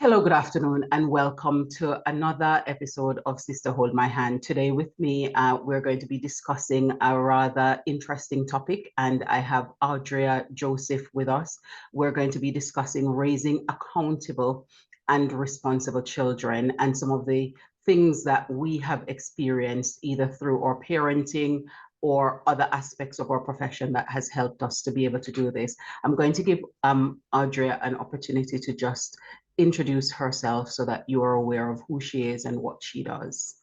Hello, good afternoon, and welcome to another episode of Sister Hold My Hand. Today with me, we're going to be discussing a rather interesting topic, and I have Audrea Joseph with us. We're going to be discussing raising accountable and responsible children and some of the things that we have experienced either through our parenting or other aspects of our profession that has helped us to be able to do this. I'm going to give Audrea an opportunity to just introduce herself so that you are aware of who she is and what she does.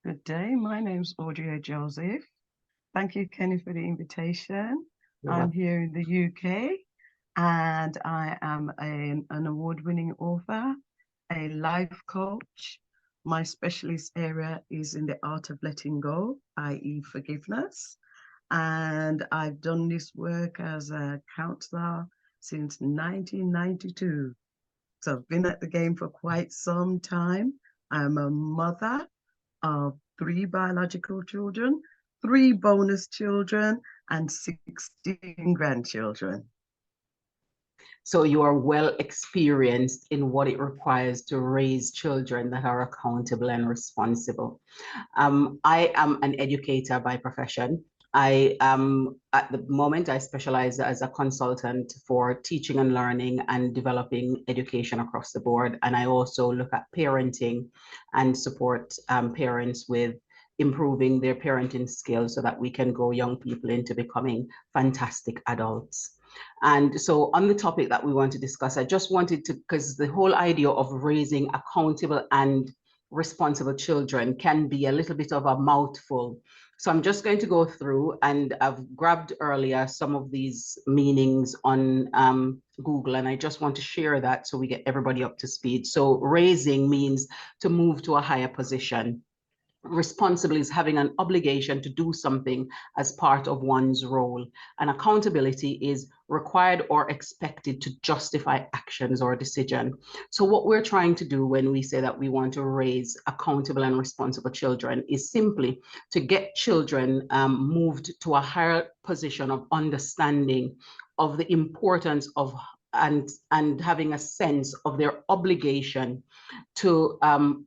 Good day. My name's Audrea Joseph. Thank you, Kenny, for the invitation. I'm here in the UK and I am an award-winning author, a life coach. My specialist area is in the art of letting go, i.e. forgiveness. And I've done this work as a counselor since 1992. So I've been at the game for quite some time. I'm a mother of 3 biological children, 3 bonus children, and 16 grandchildren. So you are well experienced in what it requires to raise children that are accountable and responsible. I am an educator by profession. At the moment, I specialize as a consultant for teaching and learning and developing education across the board. And I also look at parenting and support parents with improving their parenting skills so that we can grow young people into becoming fantastic adults. And so on the topic that we want to discuss, I just wanted to, because the whole idea of raising accountable and responsible children can be a little bit of a mouthful. So I'm just going to go through, and I've grabbed earlier some of these meanings on Google, and I just want to share that so we get everybody up to speed. So raising means to move to a higher position. Responsible is having an obligation to do something as part of one's role. And accountability is required or expected to justify actions or decision. So what we're trying to do when we say that we want to raise accountable and responsible children is simply to get children moved to a higher position of understanding of the importance of and having a sense of their obligation to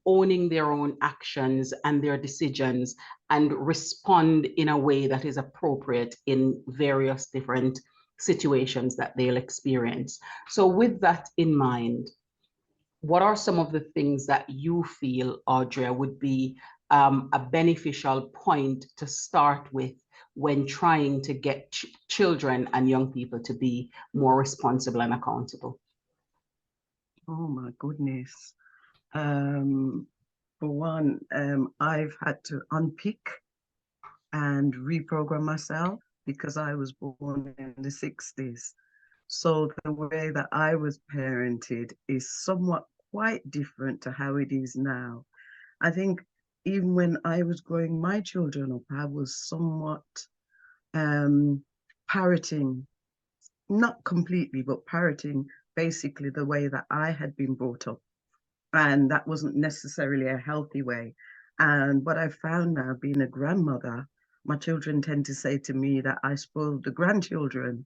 owning their own actions and their decisions and respond in a way that is appropriate in various different situations that they'll experience. So with that in mind, what are some of the things that you feel, Audrea, would be a beneficial point to start with when trying to get children and young people to be more responsible and accountable? Oh my goodness. For one, I've had to unpick and reprogram myself because I was born in the 60s. So the way that I was parented is somewhat quite different to how it is now. I think even when I was growing my children up, I was somewhat parroting, not completely, but parroting basically the way that I had been brought up. And that wasn't necessarily a healthy way. And what I found now, being a grandmother, my children tend to say to me that I spoiled the grandchildren.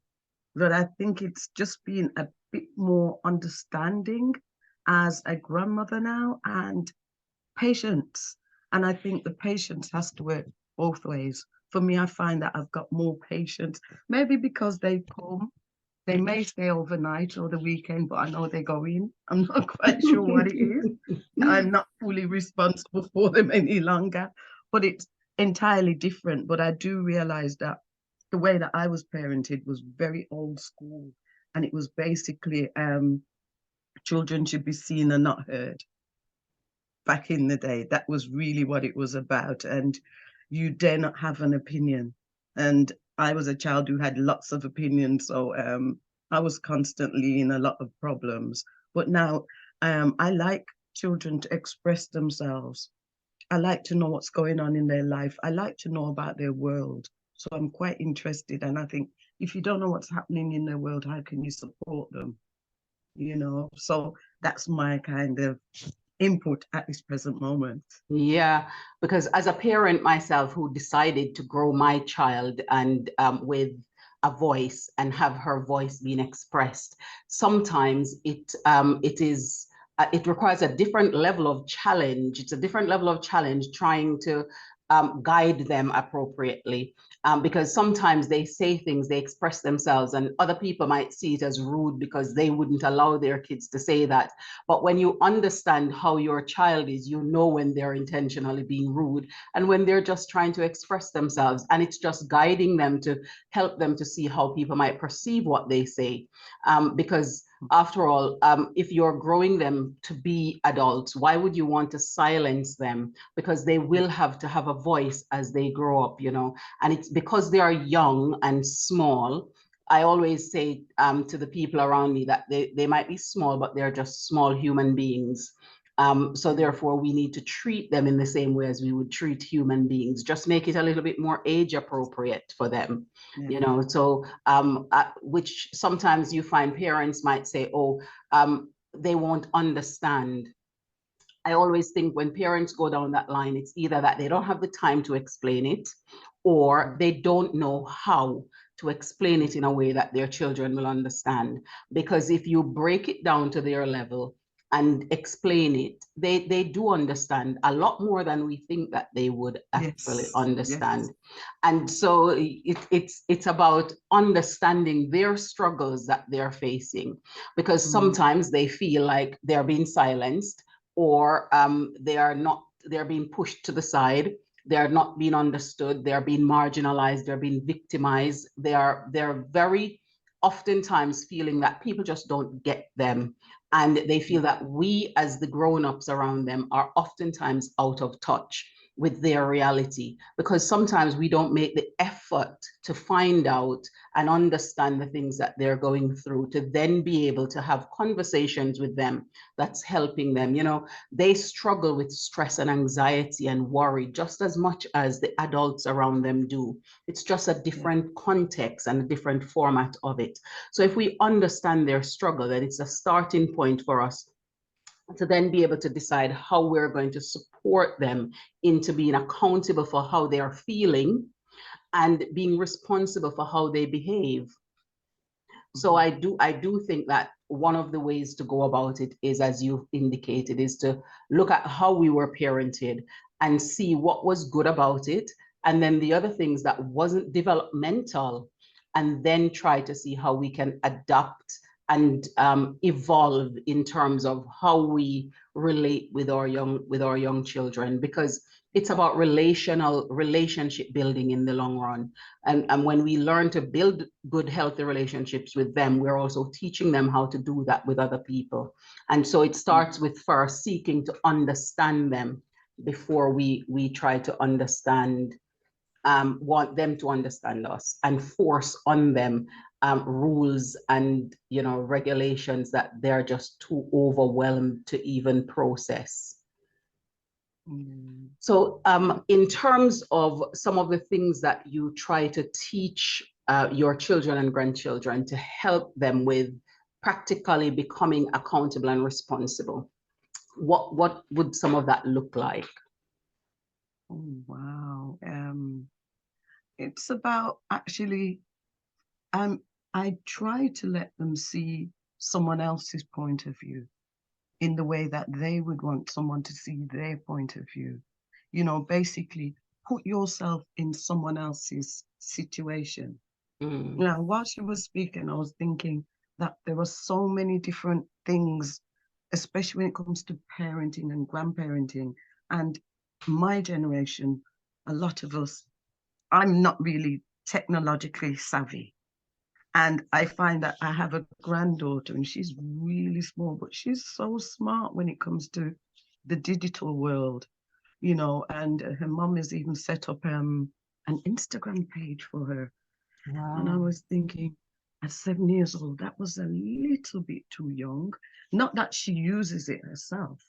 But I think it's just being a bit more understanding as a grandmother now and patience. And I think the patience has to work both ways. For me, I find that I've got more patience, maybe because they come. They may stay overnight or the weekend, but I know they're going. I'm not quite sure what it is. I'm not fully responsible for them any longer, but it's entirely different. But I do realize that the way that I was parented was very old school. And it was basically children should be seen and not heard. Back in the day, that was really what it was about. And you dare not have an opinion. And I was a child who had lots of opinions. So I was constantly in a lot of problems. But now I like children to express themselves. I like to know what's going on in their life. I like to know about their world. So I'm quite interested. And I think if you don't know what's happening in their world, how can you support them? You know, so that's my kind of input at this present moment. Yeah, because as a parent myself who decided to grow my child and with a voice and have her voice being expressed, sometimes it is it requires a different level of challenge. It's a different level of challenge trying to guide them appropriately. Because sometimes they say things, they express themselves, and other people might see it as rude because they wouldn't allow their kids to say that. But when you understand how your child is, you know when they're intentionally being rude and when they're just trying to express themselves. And it's just guiding them to help them to see how people might perceive what they say. Because after all, if you're growing them to be adults, why would you want to silence them? Because they will have to have a voice as they grow up, you know, and it's because they are young and small. I always say to the people around me that they might be small, but they're just small human beings. So therefore, we need to treat them in the same way as we would treat human beings. Just make it a little bit more age appropriate for them, you know. So, which sometimes you find parents might say, "Oh, they won't understand." I always think when parents go down that line, it's either that they don't have the time to explain it, or they don't know how to explain it in a way that their children will understand. Because if you break it down to their level and explain it, they do understand a lot more than we think that they would actually understand. Yes. And so it's about understanding their struggles that they're facing, because sometimes they feel like they're being silenced, or they're being pushed to the side, they're not being understood, they're being marginalized, they're being victimized, they're very oftentimes feeling that people just don't get them, and they feel that we as the grown-ups around them are oftentimes out of touch with their reality, because sometimes we don't make the effort to find out and understand the things that they're going through, to then be able to have conversations with them that's helping them. You know, they struggle with stress and anxiety and worry just as much as the adults around them do. It's just a different context and a different format of it. So if we understand their struggle, then it's a starting point for us to then be able to decide how we're going to support them into being accountable for how they are feeling and being responsible for how they behave. So I do think that one of the ways to go about it is, as you indicated, is to look at how we were parented and see what was good about it, and then the other things that wasn't developmental, and then try to see how we can adapt and evolve in terms of how we relate with our young children, because it's about relationship building in the long run. And when we learn to build good, healthy relationships with them, we're also teaching them how to do that with other people. And so it starts with first seeking to understand them before we try to understand, want them to understand us and force on them rules and, you know, regulations that they're just too overwhelmed to even process. So in terms of some of the things that you try to teach your children and grandchildren to help them with practically becoming accountable and responsible, what would some of that look like? Oh, wow. It's about actually, I try to let them see someone else's point of view in the way that they would want someone to see their point of view. You know, basically put yourself in someone else's situation. Now, while she was speaking, I was thinking that there are so many different things, especially when it comes to parenting and grandparenting. And my generation, a lot of us, I'm not really technologically savvy. And I find that I have a granddaughter and she's really small, but she's so smart when it comes to the digital world, you know, and her mom has even set up an Instagram page for her. Wow. And I was thinking, at 7 years old, that was a little bit too young. Not that she uses it herself,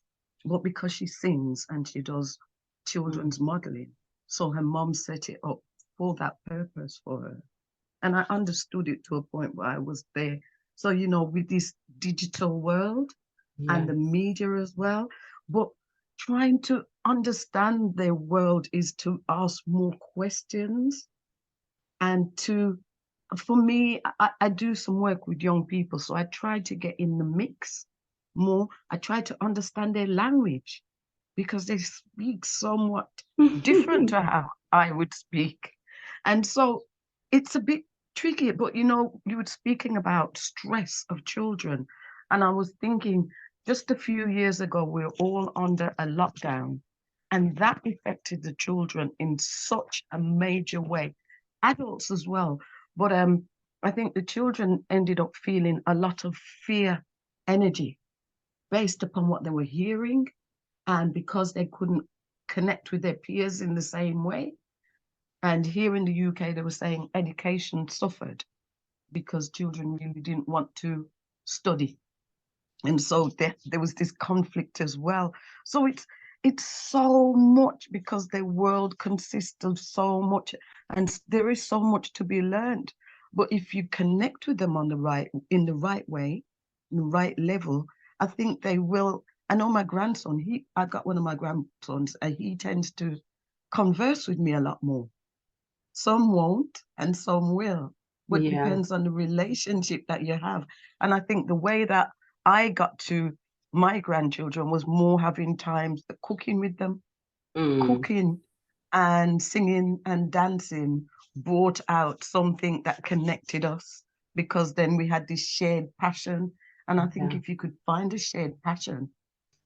but because she sings and she does children's modeling. So her mom set it up for that purpose for her. And I understood it to a point where I was there. So, you know, with this digital world and the media as well, but trying to understand their world is to ask more questions and to, for me, I do some work with young people. So I try to get in the mix more. I try to understand their language because they speak somewhat different to how I would speak. And so it's a bit tricky, but you know, you were speaking about stress of children. And I was thinking just a few years ago, we were all under a lockdown, and that affected the children in such a major way, adults as well. But I think the children ended up feeling a lot of fear energy based upon what they were hearing, and because they couldn't connect with their peers in the same way. And here in the UK, they were saying education suffered because children really didn't want to study. And so there was this conflict as well. So it's so much because the world consists of so much, and there is so much to be learned. But if you connect with them in the right way, in the right level, I think they will. I know my grandson, I got one of my grandsons, and he tends to converse with me a lot more. Some won't and some will, but Yeah. depends on the relationship that you have. And I think the way that I got to my grandchildren was more having times cooking with them, Mm. cooking and singing and dancing brought out something that connected us, because then we had this shared passion. And I think Yeah. if you could find a shared passion,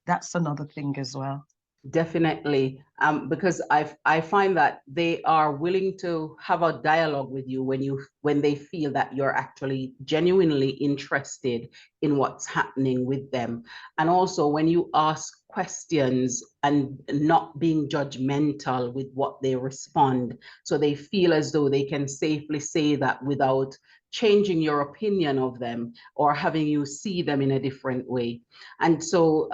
that's another thing as well. Definitely, because I find that they are willing to have a dialogue with you when they feel that you're actually genuinely interested in what's happening with them, and also when you ask questions and not being judgmental with what they respond, so they feel as though they can safely say that without changing your opinion of them or having you see them in a different way. And so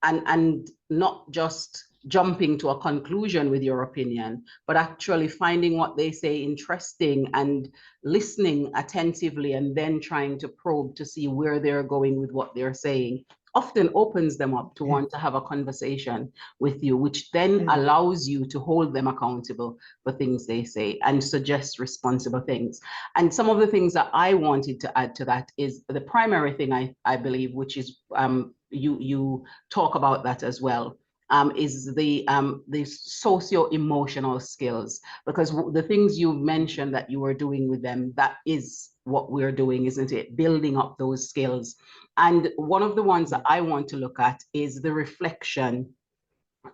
and not just jumping to a conclusion with your opinion, but actually finding what they say interesting and listening attentively and then trying to probe to see where they're going with what they're saying often opens them up to Yeah, want to have a conversation with you, which then yeah, allows you to hold them accountable for things they say and suggest responsible things. And some of the things that I wanted to add to that is the primary thing I believe, which is you talk about that as well, is the socio-emotional skills, because the things you mentioned that you were doing with them, that is what we're doing, isn't it? Building up those skills. And one of the ones that yeah, I want to look at is the reflection,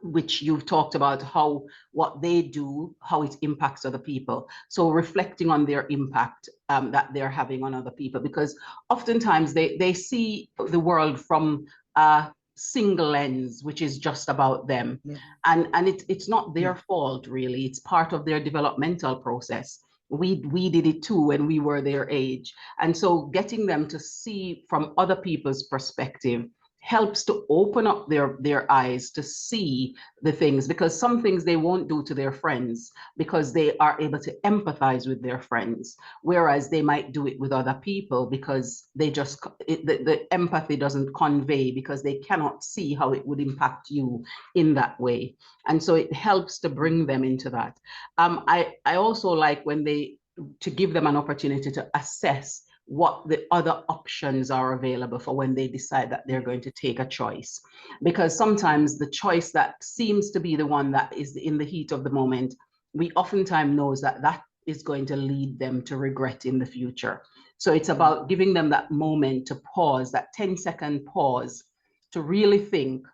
which you've talked about how what they do, how it impacts other people. So reflecting on their impact that they're having on other people, because oftentimes they see the world from a single lens, which is just about them. yeah, And it's not yeah, their fault, really. It's part of their developmental process. We did it too when we were their age. And so getting them to see from other people's perspective helps to open up their eyes to see the things, because some things they won't do to their friends because they are able to empathize with their friends, whereas they might do it with other people because they just the empathy doesn't convey because they cannot see how it would impact you in that way. And so it helps to bring them into that. I also like when they to give them an opportunity to assess what the other options are available for when they decide that they're yeah, going to take a choice. Because sometimes the choice that seems to be the one that is in the heat of the moment, we oftentimes knows that that is going to lead them to regret in the future. So it's yeah, about giving them that moment to pause, that 10-second pause, to really think,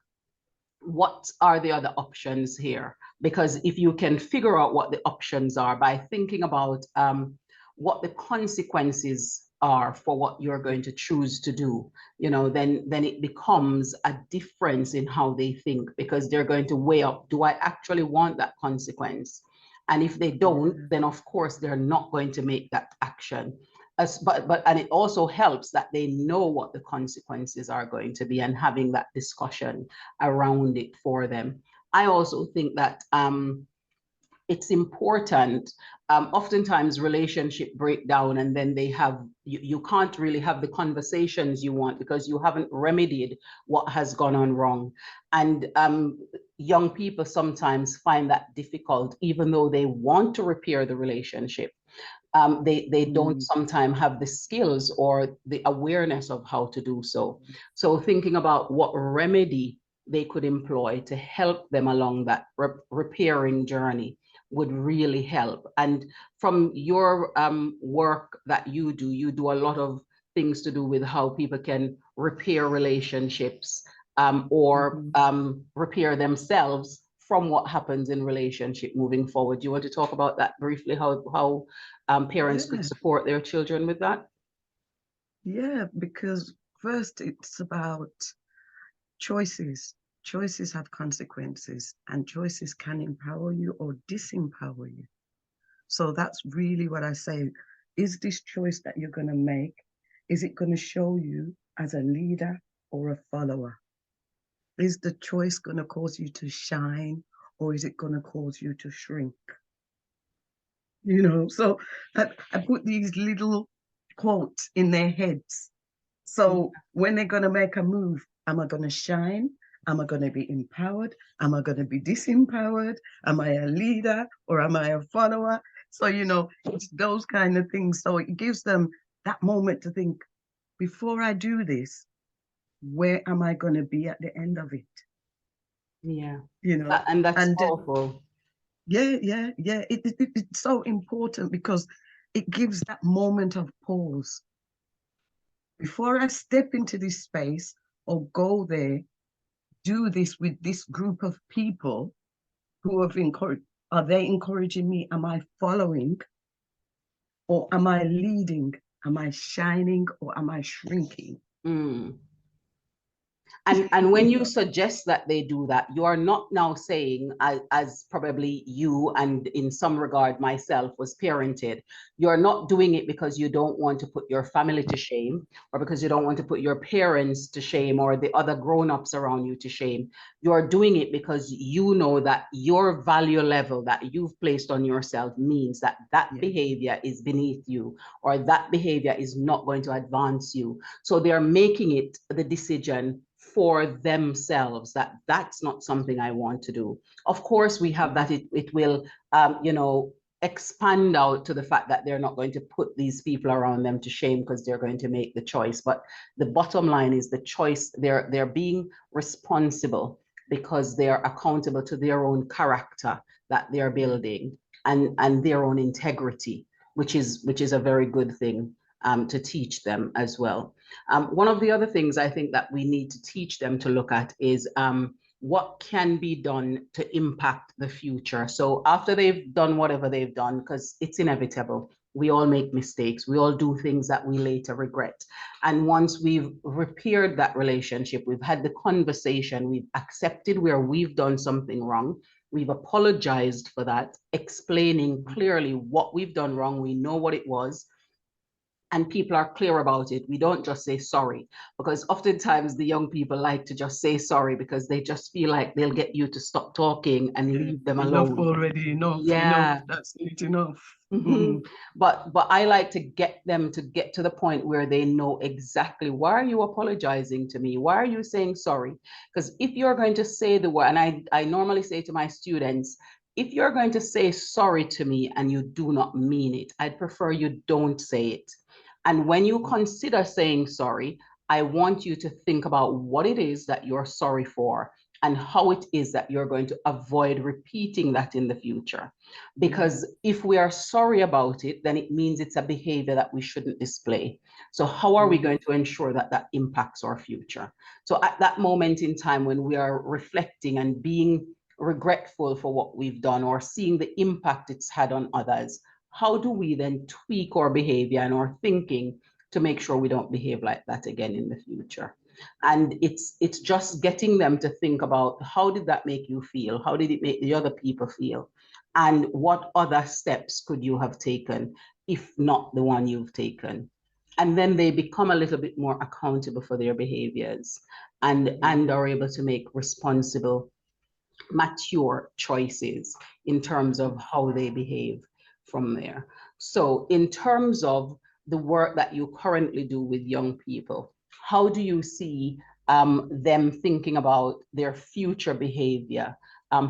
what are the other options here? Because if you can figure out what the options are by thinking about what the consequences are for what you're going to choose to do, then it becomes a difference in how they think, because they're going to weigh up, do I actually want that consequence? And if they don't, yeah, then of course they're not going to make that action. But and it also helps that they know what the consequences are going to be and having that discussion around it for them. I also think that it's important. Oftentimes relationship break down and then you can't really have the conversations you want because you haven't remedied what has gone on wrong. And young people sometimes find that difficult, even though they want to repair the relationship. They don't sometimes have the skills or the awareness of how to do so. So thinking about what remedy they could employ to help them along that repairing journey would really help. And from your work that you do a lot of things to do with how people can repair relationships or repair themselves from what happens in relationship moving forward. Do you want to talk about that briefly, how parents could support their children with that? Yeah, because first it's about choices. Choices have consequences, and choices can empower you or disempower you. So that's really what I say. Is this choice that you're going to make, is it going to show you as a leader or a follower? Is the choice going to cause you to shine, or is it going to cause you to shrink? So I put these little quotes in their heads. So when they're going to make a move, am I going to shine? Am I going to be empowered? Am I going to be disempowered? Am I a leader or am I a follower? So, it's those kind of things. So it gives them that moment to think, before I do this, where am I going to be at the end of it? Yeah. And that's powerful. Yeah. It's so important because it gives that moment of pause. Before I step into this space or go there, do this with this group of people who have encouraged, are they encouraging me? Am I following? Or am I leading? Am I shining or am I shrinking? And when you suggest that they do that, you are not now saying, as probably you and in some regard myself was parented, you're not doing it because you don't want to put your family to shame, or because you don't want to put your parents to shame, or the other grown-ups around you to shame. You're doing it because you know that your value level that you've placed on yourself means that behavior is beneath you, or that behavior is not going to advance you. So they're making it the decision for themselves that that's not something I want to do. Of course, we have that it will, expand out to the fact that they're not going to put these people around them to shame because they're going to make the choice. But the bottom line is the choice, they're being responsible because they're accountable to their own character that they're building and their own integrity, which is a very good thing to teach them as well. One of the other things I think that we need to teach them to look at is what can be done to impact the future. So after they've done whatever they've done, because it's inevitable, we all make mistakes, we all do things that we later regret. And once we've repaired that relationship, we've had the conversation, we've accepted where we've done something wrong, we've apologized for that, explaining clearly what we've done wrong, we know what it was, and people are clear about it. We don't just say sorry, because oftentimes the young people like to just say sorry because they just feel like they'll get you to stop talking and leave them alone. Enough already, enough. That's it, enough. But I like to get them to get to the point where they know exactly, why are you apologizing to me? Why are you saying sorry? Because if you're going to say the word, and I normally say to my students, if you're going to say sorry to me and you do not mean it, I'd prefer you don't say it. And when you consider saying sorry, I want you to think about what it is that you're sorry for and how it is that you're going to avoid repeating that in the future. Because if we are sorry about it, then it means it's a behavior that we shouldn't display. So how are we going to ensure that that impacts our future? So at that moment in time when we are reflecting and being regretful for what we've done or seeing the impact it's had on others, how do we then tweak our behavior and our thinking to make sure we don't behave like that again in the future? And it's just getting them to think about, how did that make you feel? How did it make the other people feel? And what other steps could you have taken if not the one you've taken? And then they become a little bit more accountable for their behaviors and are able to make responsible, mature choices in terms of how they behave from there. So in terms of the work that you currently do with young people, how do you see them thinking about their future behavior,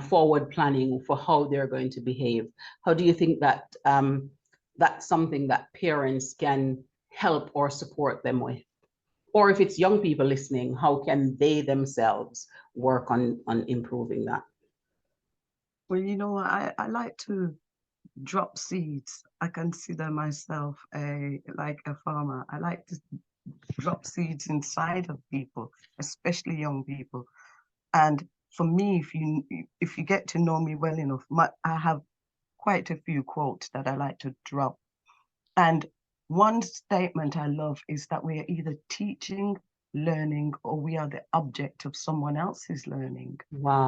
forward planning for how they're going to behave? How do you think that that's something that parents can help or support them with? Or if it's young people listening, how can they themselves work on improving that? Well, you know, I like to drop seeds. I consider myself like a farmer. I like to drop seeds inside of people, especially young people. And for me, if you get to know me well enough, I have quite a few quotes that I like to drop. And one statement I love is that we are either teaching, learning, or we are the object of someone else's learning.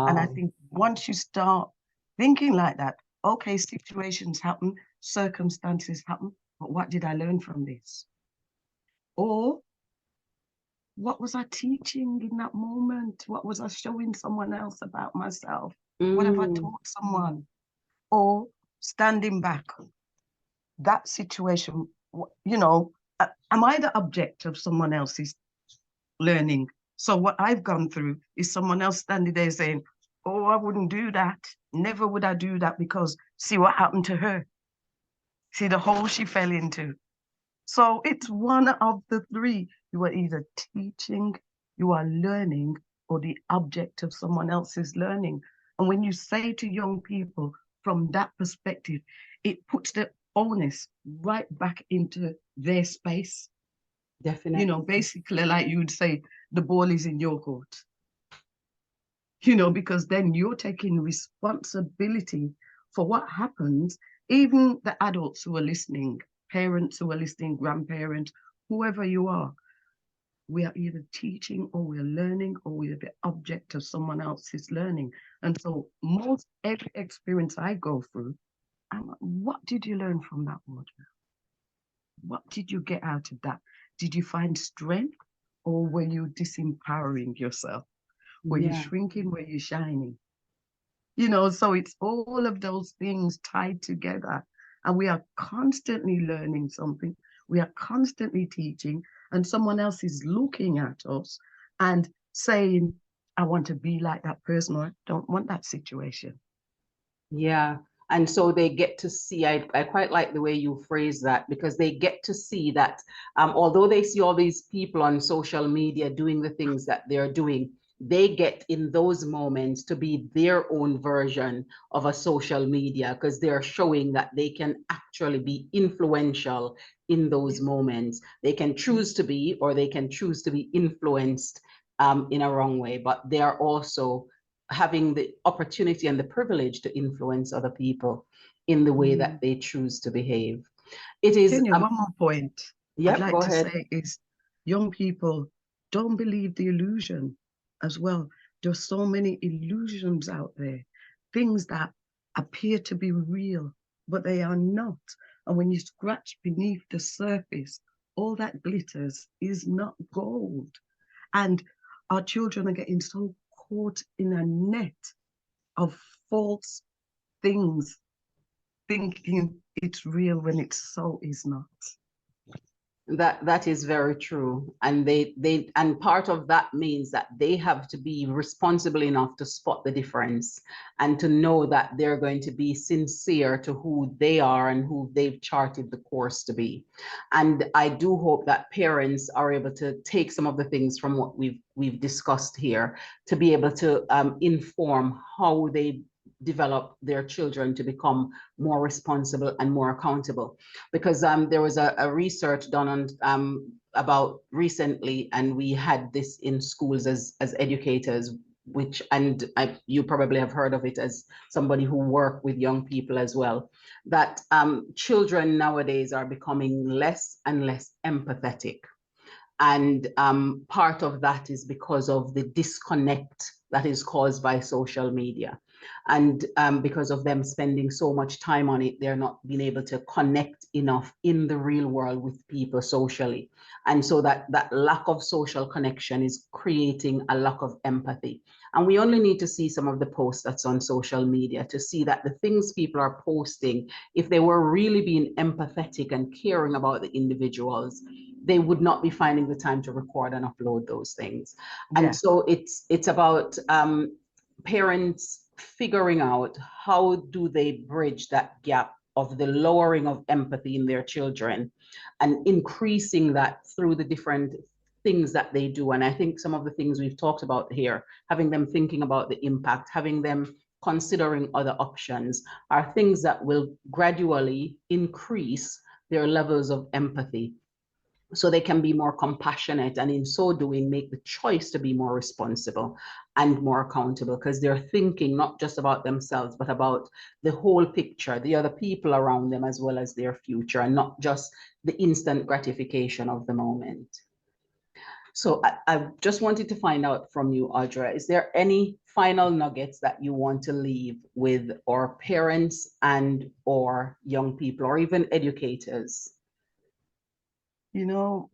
And I Wow. think once you start thinking like that, okay, situations happen, circumstances happen, but what did I learn from this? Or what was I teaching in that moment? What was I showing someone else about myself? What have I Mm, taught someone? Or standing back, that situation, you know, am I the object of someone else's learning? So what I've gone through is someone else standing there saying, oh, I wouldn't do that. Never would I do that because see what happened to her. See the hole she fell into. So it's one of the three. You are either teaching, you are learning, or the object of someone else's learning. And when you say to young people from that perspective, it puts the onus right back into their space. You know, definitely. basically, like you would say, the ball is in your court, you know, because then you're taking responsibility for what happens. Even the adults who are listening, parents who are listening, grandparents, whoever you are, we are either teaching or we're learning or we're the object of someone else's learning. And so most every experience I go through, I'm like, what did you learn from that, Audrey? What did you get out of that? Did you find strength or were you disempowering yourself? Were you Yeah. shrinking? Were you shining? You know, so it's all of those things tied together. And we are constantly learning something. We are constantly teaching, and someone else is looking at us and saying, I want to be like that person, or I don't want that situation. Yeah. And so they get to see, I quite like the way you phrase that, because they get to see that although they see all these people on social media doing the things that they're doing, they get in those moments to be their own version of a social media because they're showing that they can actually be influential in those moments. They can choose to be, or they can choose to be influenced in a wrong way, but they are also having the opportunity and the privilege to influence other people in the way that Mm. they choose to behave. It is, Kenya, one more point I'd yep, like go to ahead. say is young people don't believe the illusion as well. There's so many illusions out there, things that appear to be real, but they are not. And when you scratch beneath the surface, all that glitters is not gold. And our children are getting so caught in a net of false things, thinking it's real when it so is not. That is very true. And they and part of that means that they have to be responsible enough to spot the difference and to know that they're going to be sincere to who they are and who they've charted the course to be. And I do hope that parents are able to take some of the things from what we've discussed here to be able to inform how they develop their children to become more responsible and more accountable, because there was a research done on about recently, and we had this in schools as educators, which, and you probably have heard of it as somebody who work with young people as well, that children nowadays are becoming less and less empathetic. And part of that is because of the disconnect that is caused by social media. And because of them spending so much time on it, they're not being able to connect enough in the real world with people socially. And so that lack of social connection is creating a lack of empathy. And we only need to see some of the posts that's on social media to see that the things people are posting, if they were really being empathetic and caring about the individuals, they would not be finding the time to record and upload those things. And Yeah. so it's about parents figuring out how do they bridge that gap of the lowering of empathy in their children and increasing that through the different things that they do. And I think some of the things we've talked about here, having them thinking about the impact, having them considering other options, are things that will gradually increase their levels of empathy so they can be more compassionate, and in so doing make the choice to be more responsible and more accountable, because they're thinking not just about themselves but about the whole picture, the other people around them, as well as their future, and not just the instant gratification of the moment. So I just wanted to find out from you, Audra, is there any final nuggets that you want to leave with our parents and or young people or even educators? You know,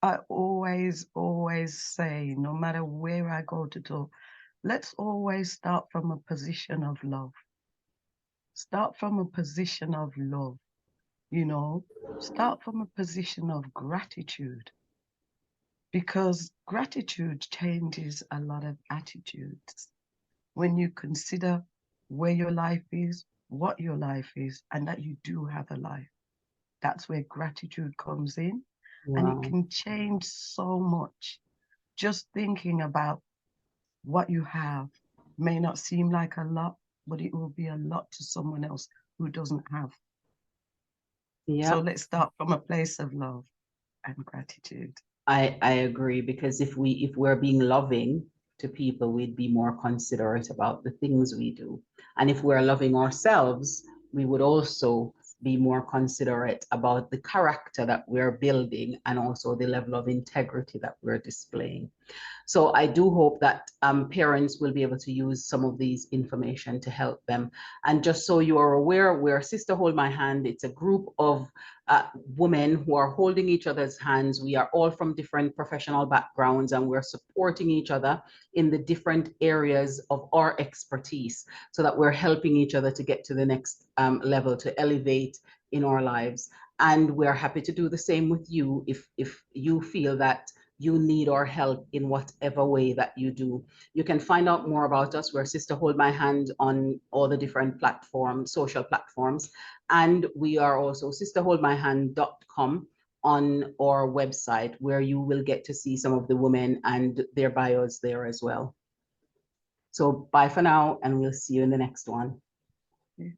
I always say, no matter where I go to talk, let's always start from a position of love. Start from a position of love, you know, start from a position of gratitude, because gratitude changes a lot of attitudes. When you consider where your life is, what your life is, and that you do have a life, that's where gratitude comes in. And it Wow. can change so much. Just thinking about what you have may not seem like a lot, but it will be a lot to someone else who doesn't have. So Yeah. let's start from a place of love and gratitude. I agree, because if we're being loving to people, we'd be more considerate about the things we do. And if we're loving ourselves, we would also be more considerate about the character that we're building and also the level of integrity that we're displaying. So I do hope that parents will be able to use some of these information to help them. And just so you are aware, we're Sister Hold My Hand. It's a group of women who are holding each other's hands. We are all from different professional backgrounds, and we're supporting each other in the different areas of our expertise, so that we're helping each other to get to the next level, to elevate in our lives. And we're happy to do the same with you if you feel that you need our help in whatever way that you do. You can find out more about us. We're Sister Hold My Hand on all the different platforms, social platforms. And we are also sisterholdmyhand.com on our website, where you will get to see some of the women and their bios there as well. So bye for now, and we'll see you in the next one. Yeah.